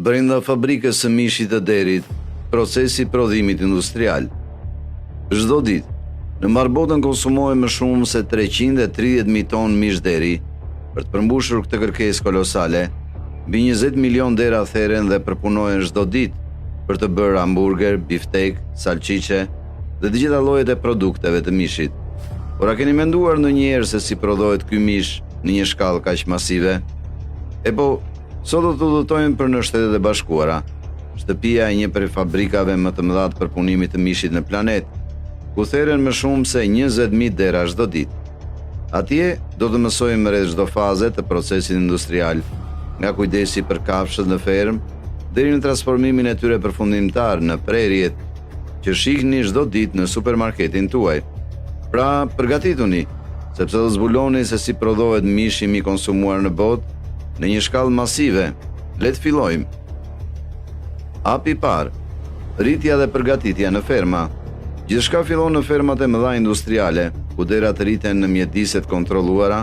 Brenda fabrikës së mishit të derit, procesi prodhimit industrial. Çdo ditë, në mbar botën konsumohen më shumë se 330.000 tonë mish deri. Për të përmbushur këtë kërkesë kolosale, mbi 20 milion dera theren dhe përpunohen çdo ditë për të bërë hamburger, biftek, salcice dhe të gjitha llojet e produkteve të mishit. Por a keni menduar ndonjëherë se si prodhohet ky mish në një shkallë kaq masive? Sot do të udhëtojmë për në Shtetet e Bashkuara, shtëpia e një prej fabrikave më të mëdha të përpunimit të mishit në planet, ku theren më shumë se 20.000 dera çdo ditë. Atje do të mësojmë rreth çdo faze të procesit industrial, nga kujdesi për kafshët në ferm deri në transformimin e tyre përfundimtar në prerjet që shihni çdo ditë në supermarketin tuaj. Pra, përgatituni, sepse do zbuloni se si prodhohet mishi më i konsumuar në botë në një shkallë masive. Le të fillojmë. Hapi i parë, rritja dhe përgatitja në ferma. Gjithçka fillon në fermat e mëdha industriale, ku derat rriten në mjediset kontrolluara,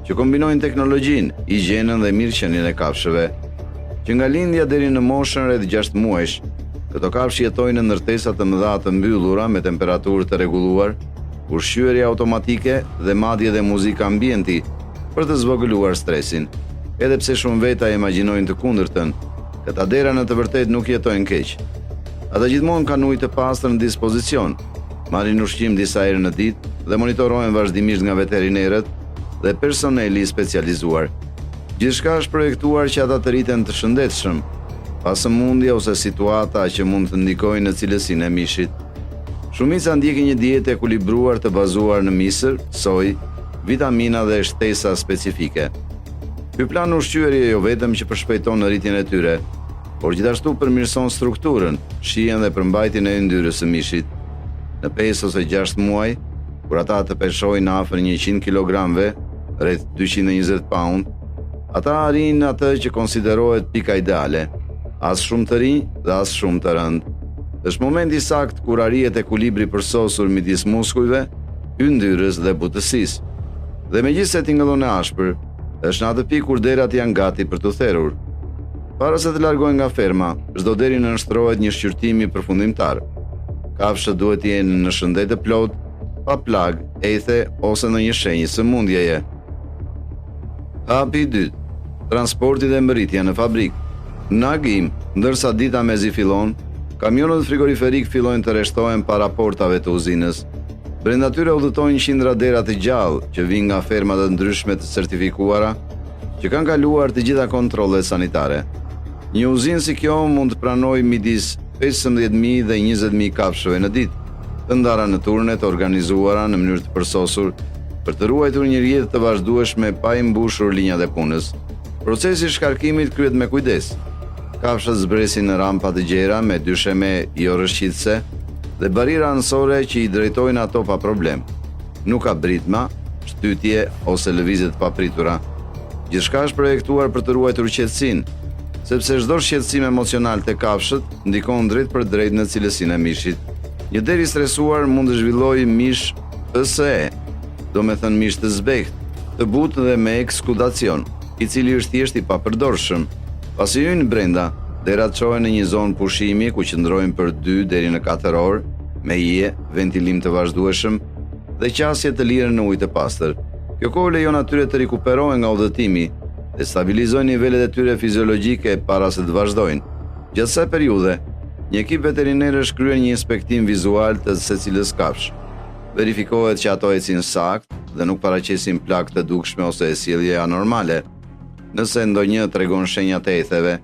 që kombinojnë teknologjinë, higjienën dhe mirëqenien e kafshëve. Që nga lindja deri në moshën rreth 6 muajsh, këto kafshë jetojnë në ndërtesa të mëdha të mbyllura me temperaturë të rregulluar, ushqyerje automatike dhe madje dhe muzikë ambienti për të zvogëluar stresin. Edhe pse shumë veta imagjinojnë të kundërtën, këta dera në të vërtetë nuk jetojnë keq. Ata gjithmonë kanë ujë të pastër në dispozicion, marrin ushqim disa herë në ditë dhe monitorohen vazhdimisht nga veterinerët dhe personeli specializuar. Gjithçka është projektuar që ata të rriten të shëndetshëm, pa sëmundje ose situata që mund të ndikojnë në cilësinë e mishit. Shumica ndjekin një dietë ekuilibruar të bazuar në misër, soj, vitamina dhe shtesa specifike. Ky plan ushqyerje jo vetëm që përshpejton rritjen e tyre, por gjithashtu përmirëson strukturën, shijen dhe përmbajtjen e yndyrës së mishit. Në 5 ose 6 muaj, kur ata të peshojnë afër 100 kilogramëve, rreth 220 pound, ata arrin atë që konsiderohet pika ideale, as shumë të rinj dhe as shumë të rëndë. Është momenti i saktë kur arrihet ekuilibri përsosur midis muskujve, yndyrës dhe butësisë. Dhe megjithëse tingëllon e ashpër, është në atë pikë kur derat janë gati për të therrur. Para se të largohen nga ferma, çdo deri nënshtrohet një shqyrtimi përfundimtar. Kafshët duhet të jenë në shëndet të plotë, pa plag, ethe ose në një shenjë sëmundjeje. Hapi i dytë, transporti dhe mbërritja në fabrikë. Në agim, ndërsa dita mezi fillon, kamionët frigoriferik fillojnë të rreshtohen para portave të uzinës. Brenda tyre udhëtojnë qindra dera të gjallë që vijnë nga ferma të ndryshme të certifikuara, që kanë kaluar të gjitha kontrollet sanitare. Një uzinë si kjo mund të pranojë midis 15.000 dhe 20.000 kafshëve në ditë, të ndara në turne të organizuara në mënyrë të përsosur për të ruajtur një rrjedhë të vazhdueshme pa i mbushur linjat e punës. Procesi i shkarkimit kryhet me kujdes. Kafshët zbresin në rampa të gjera me dysheme jo rrëshqitëse dhe barira anësore që i drejtojnë ato pa problem. Nuk ka britma, shtytje ose lëvizje të papritura. Gjithçka është projektuar për të ruajtur qetësinë, sepse çdo shqetësim emocional te kafshët ndikon drejt për drejt në cilësinë e mishit. Një der i stresuar mund të zhvillojë mish PSE, do me thënë mish të zbehtë, të butë dhe me ekskudacion, i cili është thjesht i papërdorshëm. Pasi hyjnë brenda, derat çohen në një zonë pushimi ku qëndrojnë për 2 deri në 4 orë, me hije, ventilim të vazhdueshëm dhe qasje të lirë në ujë të pastër. Kjo kohë lejon atyre të rikuperohen nga udhëtimi dhe stabilizojnë nivelet e tyre fiziologjike para se të vazhdojnë. Gjatë kësaj periudhe, një ekip veterinerësh kryen një inspektim vizual të secilës kafshë. Verifikohet që ato ecin saktë dhe nuk paraqesin plagë të dukshme ose sjellje anormale. Nëse ndonjë tregon shenja të etheve,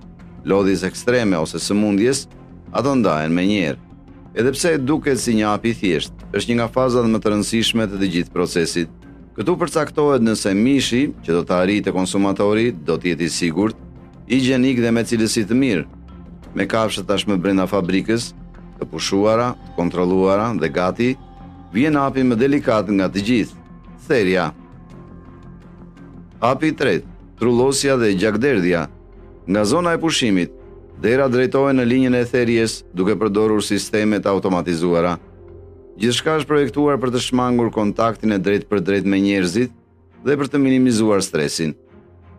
lodhjes ekstreme ose sëmundjes, ato ndahen menjëherë. Edhe pse duket si një hap i thjeshtë, është një nga fazat më të rëndësishme të gjithë procesit. Këtu përcaktohet nëse mishi që do të arrijë te konsumatori do të jetë i sigurt, higjenik dhe me cilësi të mirë. Me kafshët tashmë brenda fabrikës, të pushuara, kontrolluara dhe gati, vjen hapi më delikat nga të gjithë, therrja. Hapi i tretë, trullosja dhe gjakderdhja. Nga zona e pushimit, dera drejtohen në linjën e therrjes duke përdorur sistemet automatizuara. Gjithçka është projektuar për të shmangur kontaktin e drejt për drejt me njerëzit dhe për të minimizuar stresin.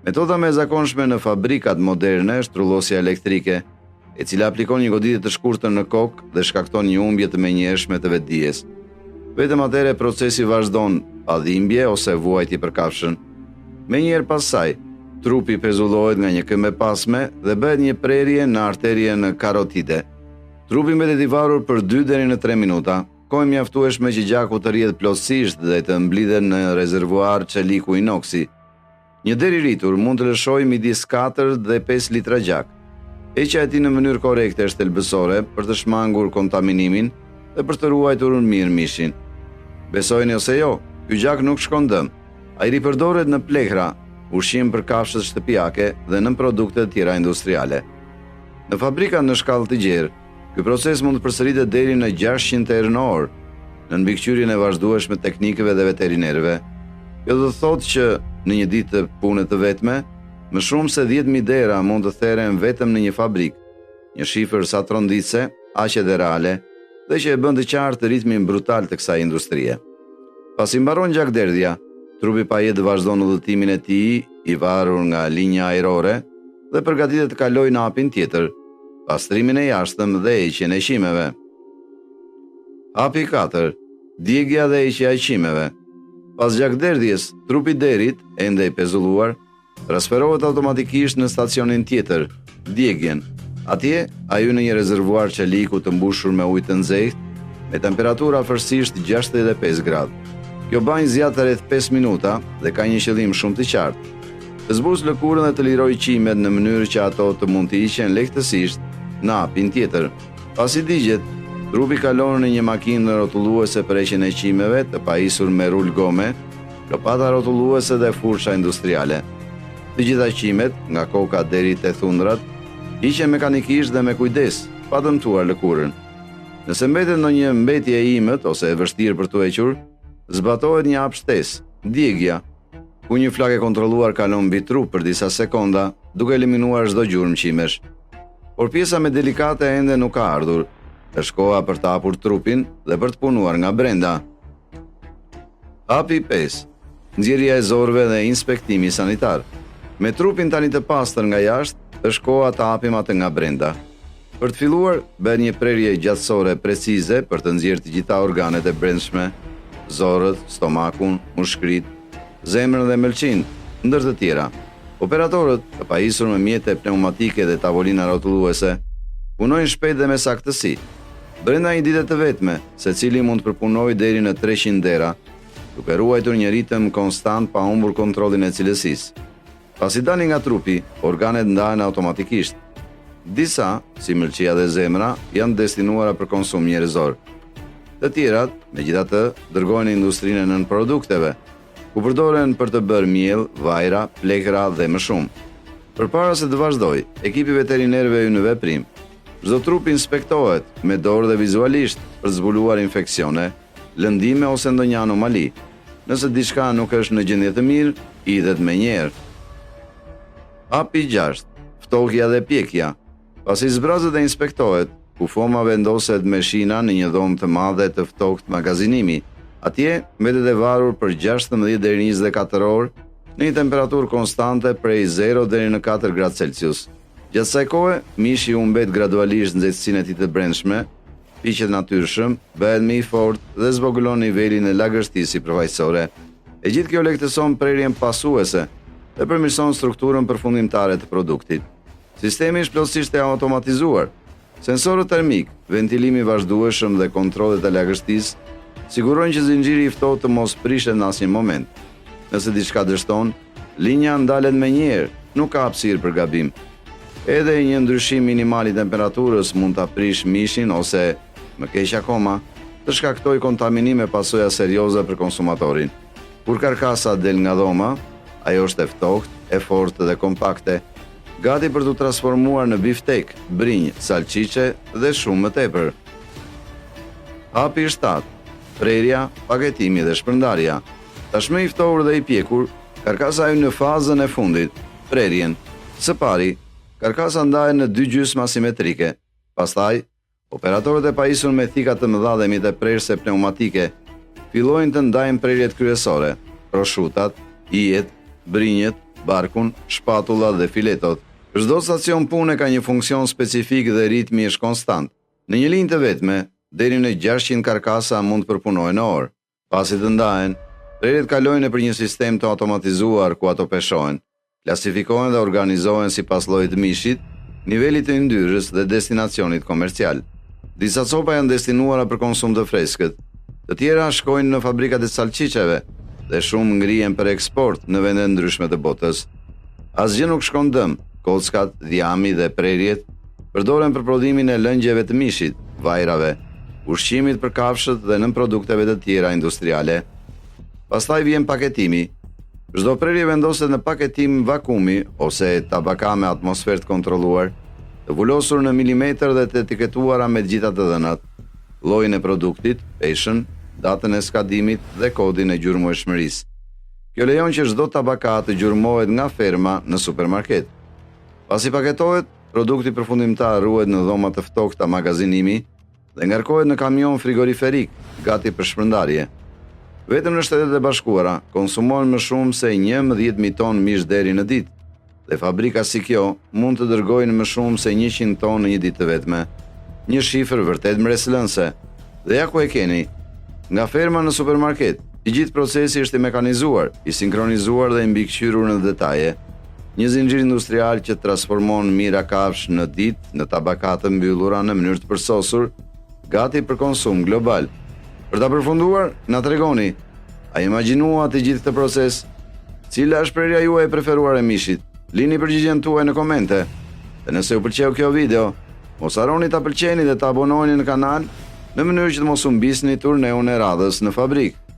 Metoda më e zakonshme në fabrikat moderne është trullosja elektrike, e cila aplikon një goditje të shkurtër në kokë dhe shkakton një humbje të menjëhershme të vetdijes. Vetëm atëherë procesi vazhdon pa dhimbje ose vuajtje për kafshën. Menjëherë pas saj, trupi pezullohet nga një këmbë pasme dhe bëhet një prerje në arterien karotide. Trupi mbetet i varur për 2 deri në 3 minuta, kohë mjaftueshme që gjaku të rrjedhë plotësisht dhe të mblidhet në rezervuar çeliku inoksi. Një der i rritur mund të lëshojë midis 4 dhe 5 litra gjak. Heqja e tij në mënyrë korrekte është thelbësore për të shmangur kontaminimin dhe për të ruajtur mirë mishin. Besojeni ose jo, ky gjak nuk shkon dëm. Ai ripërdoret në plehra, ushqim për kafshët shtëpiake dhe në produkte të tjera industriale. Në fabrika në shkallë të gjerë, ky proces mund të përsëritet deri në 600 herë në orë, në mbikëqyrjen e vazhdueshme të teknikëve dhe veterinerëve. Kjo do të thotë që në një ditë të pune të vetme, më shumë se 10.000 dera mund të theren vetëm në një fabrik, një shifër sa tronditse, aq edhe reale, dhe që e bën të qartë ritmin brutal të kësaj industrie. Pasi mbaron gjakderdhja, trupi pajet vazhdon udhëtimin e tij i varur nga linja ajrore dhe përgatitet të kalojë në hapin tjetër, pastrimin e jashtëm dhe heqjen e qimeve. Hapi 4. Djegja dhe heqja e qimeve. Pas gjakderdhjes, trupi derit, ende i pezulluar, transferohet automatikisht në stacionin tjetër, djegjen. Atje, ai hyn në një rezervuar çeliku të mbushur me ujë të nxehtë, me temperaturë afërsisht 65 gradë. Kjo banjë zgjat rreth 5 minuta dhe ka një qëllim shumë të qartë. Të zbusë lëkurën dhe të liroj qimet në mënyrë që ato të mund të hiqen lehtësisht në hapin tjetër. Pasi digjet, trupi kalon në një makinë rrotulluese për heqjen e qimeve të pajisur me rul gome, lopata rrotulluese dhe fursha industriale. Të gjitha qimet, nga koka deri te thundrat, hiqen mekanikisht dhe me kujdes, pa dëmtuar lëkurën. Nëse mbetet ndonjë mbetje e imët ose e vështirë për t'u hequr, zbatohet një hap shtesë, djegja, ku një flak e kontrolluar kalon mbi trup për disa sekonda, duke eliminuar çdo gjurmë qimesh. Por pjesa më delikate ende nuk ka ardhur. Është koha për të hapur trupin dhe për të punuar nga brenda. Hapi 5. Nxjerrja e zorëve dhe inspektimi sanitar. Me trupin tani të pastër nga jashtë, është koha të hapim atë nga brenda. Për të filluar, bën një prerje gjatësore precize për të nxjerrë të gjitha organet e brendshme, zorët, stomakun, mushkrit, zemrën dhe mëlçin, ndër të tjera. Operatorët, të pajisur me mjete pneumatike dhe tavolina rrotulluese, punojnë shpejt dhe me saktësi. Brenda një dite të vetme, secili mund të përpunojë deri në 300 dera, duke ruajtur një ritëm konstant pa humbur kontrollin e cilësisë. Pasi dalin nga trupi, organet ndahen automatikisht. Disa, si mëlçia dhe zemra, janë destinuara për konsum njerëzor. Të tjerat, megjithatë, dërgohen në industrinë e nënprodukteve, ku përdoren për të bërë miell, vajra, plekra dhe më shumë. Përpara se të vazhdoj, ekipi veterinerëve hyn në veprim. Çdo trup inspektohet me dorë dhe vizualisht për të zbuluar infeksione, lëndime ose ndonjë anomali. Nëse diçka nuk është në gjendje të mirë, idhet menjëherë. Hapi 6. Ftokja dhe pjekja. Pasi zbrazet dhe inspektohet, kufoma vendoset me shina në një dhomë të madhe të ftokët magazinimi. Atje mbetet e varur për 16 deri 24 orë në një temperaturë konstante prej 0 deri në 4 gradë Celsius. Gjatë kësaj kohe, mishi humbet gradualisht nxehtësinë e tij të brendshme, piqet natyrshëm, bëhet më i fortë dhe zvoglon nivelin e lagështisë përfaqësore. E gjithë kjo lehtëson prerjen pasuese dhe përmirëson strukturën përfundimtare të produktit. Sistemi është plotësisht e automatizuar. Sensorët termik, ventilimi vazhdueshëm dhe kontrollet e lagështisë sigurojnë që zinxhiri i ftohtë të mos prishet në asnjë moment. Nëse diçka dështon, linja ndalet menjëherë, nuk ka hapësirë për gabim. Edhe një ndryshim minimal i temperaturës mund ta prish mishin ose, më keq akoma, të shkaktojë kontaminim me pasoja serioze për konsumatorin. Kur karkasa del nga dhoma, ajo është e ftohtë, e fortë dhe kompakte, gati për t'u transformuar në biftek, brinj, salcice dhe shumë më tepër. Hapi 7. Prerja, paketimi dhe shpërndarja. Tashmë i ftohur dhe i pjekur, karkasa hyn në fazën e fundit, prerjen. Së pari, karkasa ndahet në 2 gjysma asimetrike. Pastaj, operatorët e pajisur me thika të mëdha dhe mjete prerëse pneumatike fillojnë të ndajnë prerjet kryesore, proshutat, hijet, brinjet, barkun, shpatullat dhe filetot. Çdo stacion pune ka një funksion specifik dhe ritmi është konstant. Në një linjë të vetme, deri në 600 karkasa mund të përpunojnë në orë. Pasi të ndahen, trelet kalojnë nëpër një sistem të automatizuar ku ato peshohen, klasifikohen dhe organizohen sipas llojit të mishit, nivelit të yndyrës dhe destinacionit komercial. Disa copa janë destinuara për konsum të freskët, të tjera shkojnë në fabrikat e salçiçeve dhe shumë ngrihen për eksport në vende ndryshme të botës. Asgjë nuk shkon dëm, kockat, dhjami dhe prerjet përdoren për prodhimin e lëngjeve të mishit, vajrave, ushqimit për kafshët dhe nën produkteve të tjera industriale. Pastaj vjen paketimi. Çdo prerje vendoset në paketim vakumi ose tabaka me atmosferë të kontrolluar, të vulosur në milimetër dhe të etiketuara me të gjitha të dhënat, llojin e produktit, peshën, datën e skadimit dhe kodin e gjurmëshmërisë. Kjo lejon që çdo tabaka të gjurmohet nga ferma në supermarket. Pasi paketohet, produkti përfundimtar ruhet në dhoma të ftofta magazinimi dhe ngarkohet në kamion frigoriferik, gati për shpërndarje. Vetëm në Shtetet e Bashkuara konsumohen më shumë se 11.000 ton mish deri në ditë, dhe fabrika si kjo mund të dërgojnë më shumë se 100 ton në një ditë të vetme. Një shifër vërtet mbreslënse. Dhe ja ku e keni. Nga ferma në supermarket, i gjithë procesi është i mekanizuar, i sinkronizuar dhe i mbikëqyrur në detaje. Një zinxhir industrial që transformon mira kafsh në ditë në tabaka të mbyllura në mënyrë të përsosur, gati për konsum global. Për ta përfunduar, na tregoni, a imagjinuat të gjithë këtë proces? Cila është prerja juaj e preferuar e mishit? Lini përgjigjen tuaj në komente. Dhe nëse ju pëlqeu kjo video, mos harroni ta pëlqeni dhe ta abonoheni në kanal në mënyrë që të mos humbisni turneun e radhës në fabrikë.